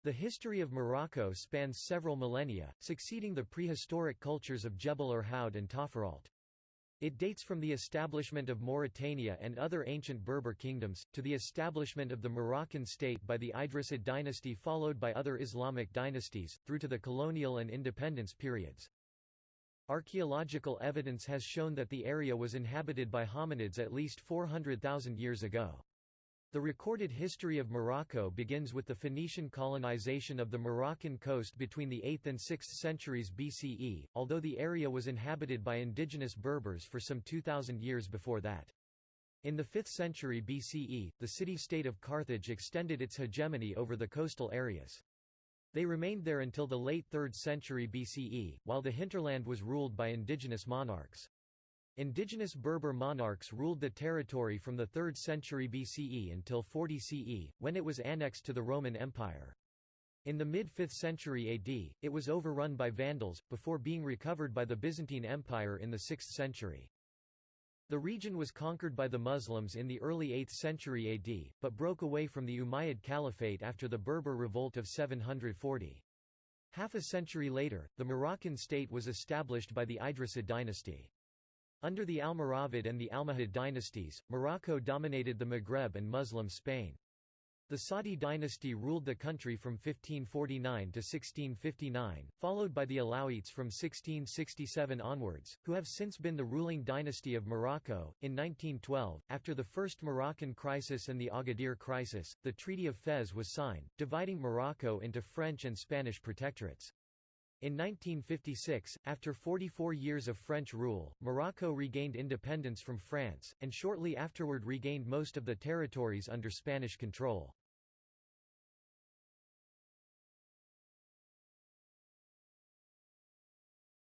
The history of Morocco spans several millennia, succeeding the prehistoric cultures of Jebel Irhoud and Tafaralt. It dates from the establishment of Mauritania and other ancient Berber kingdoms, to the establishment of the Moroccan state by the Idrisid dynasty followed by other Islamic dynasties, through to the colonial and independence periods. Archaeological evidence has shown that the area was inhabited by hominids at least 400,000 years ago. The recorded history of Morocco begins with the Phoenician colonization of the Moroccan coast between the 8th and 6th centuries BCE, although the area was inhabited by indigenous Berbers for some 2,000 years before that. In the 5th century BCE, the city-state of Carthage extended its hegemony over the coastal areas. They remained there until the late 3rd century BCE, while the hinterland was ruled by indigenous monarchs. Indigenous Berber monarchs ruled the territory from the 3rd century BCE until 40 CE, when it was annexed to the Roman Empire. In the mid-5th century AD, it was overrun by Vandals, before being recovered by the Byzantine Empire in the 6th century. The region was conquered by the Muslims in the early 8th century AD, but broke away from the Umayyad Caliphate after the Berber Revolt of 740. Half a century later, the Moroccan state was established by the Idrisid dynasty. Under the Almoravid and the Almohad dynasties, Morocco dominated the Maghreb and Muslim Spain. The Saadi dynasty ruled the country from 1549 to 1659, followed by the Alawites from 1667 onwards, who have since been the ruling dynasty of Morocco. In 1912, after the First Moroccan Crisis and the Agadir Crisis, the Treaty of Fez was signed, dividing Morocco into French and Spanish protectorates. In 1956, after 44 years of French rule, Morocco regained independence from France, and shortly afterward regained most of the territories under Spanish control.